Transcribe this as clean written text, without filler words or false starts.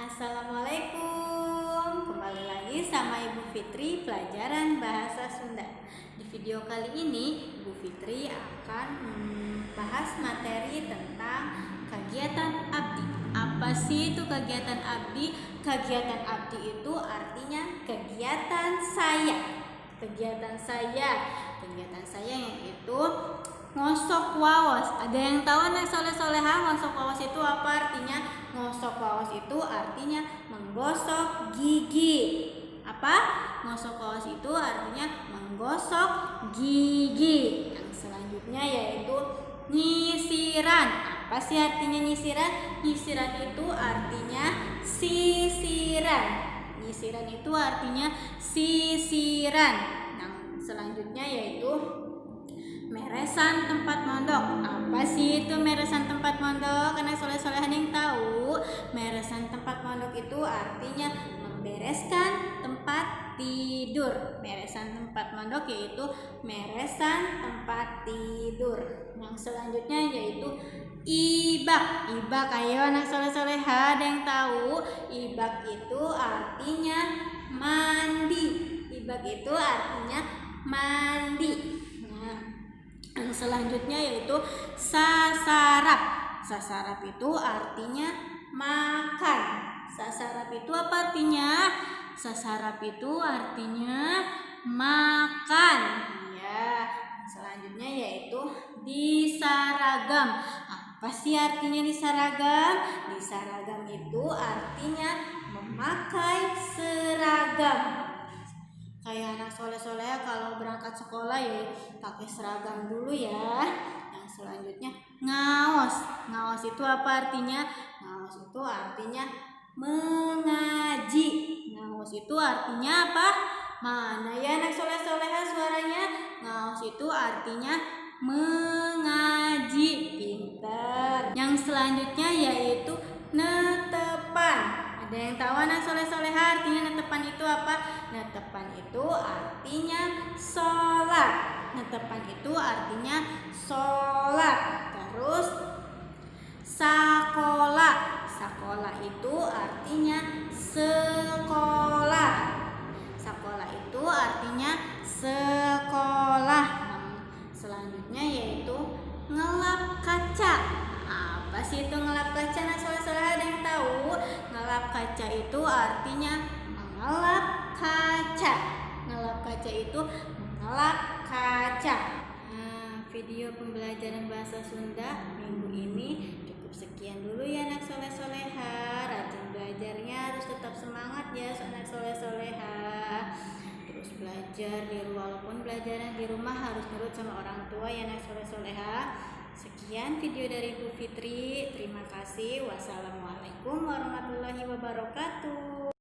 Assalamualaikum, kembali lagi sama Ibu Fitri pelajaran bahasa Sunda. Di video kali ini Ibu Fitri akan membahas materi tentang kegiatan abdi. Apa sih itu kegiatan abdi? Kegiatan abdi itu artinya kegiatan saya. Kegiatan saya yaitu ngosok waos. Ada yang tahu anak soleh-soleha ngosok waos itu apa artinya? Ngosok waos itu artinya menggosok gigi. Apa? Ngosok waos itu artinya menggosok gigi. Yang selanjutnya yaitu nyisiran. Apa sih artinya nyisiran? Nyisiran itu artinya sisiran. Nyisiran itu artinya sisiran. Yang selanjutnya yaitu meresan tempat mondok. Apa sih itu meresan tempat mondok? Karena soleh-solehan yang tahu, meresan tempat mondok itu artinya membereskan tempat tidur. Meresan tempat mondok yaitu meresan tempat tidur. Yang selanjutnya yaitu ibak. Ibak, ayo anak soleh-soleha ada yang tahu? Ibak itu artinya mandi. Ibak itu artinya mandi. Yang selanjutnya yaitu sasarap. Sasarap itu artinya makan. Sasarap itu apa artinya? Sasarap itu artinya makan. Ya. Selanjutnya yaitu disaragam. Apa sih artinya disaragam? Disaragam itu artinya memakai seragam. Kayak anak soleh-soleh kalau berangkat sekolah ya pakai seragam dulu ya. Yang selanjutnya ngaos. Ngaos itu apa artinya? Ngaos itu artinya mengaji. Ngaos itu artinya apa? Mana ya anak soleh-soleha suaranya? Ngaos itu artinya mengaji. Pintar. Yang selanjutnya yaitu netepan. Ada yang tahu anak soleh-soleha artinya netepan itu apa? Netepan itu artinya sholat. Netepan itu artinya sholat. Terus sakola. Sakola itu artinya sekolah. Sakola itu artinya sekolah. Selanjutnya yaitu ngelap kaca. Apa sih itu ngelap kaca? Nah, soleh-soleh ada yang tahu? Ngelap kaca itu artinya mengelap kaca. Ngelap kaca itu mengelap kaca. Video pembelajaran bahasa Sunda minggu ini cukup sekian dulu ya anak soleh-soleha. Rajin belajarnya harus tetap semangat ya anak soleh-soleha. Terus belajar walaupun belajarnya di rumah harus nurut sama orang tua ya anak soleh-soleha. Sekian video dari Bu Fitri. Terima kasih. Wassalamualaikum warahmatullahi wabarakatuh.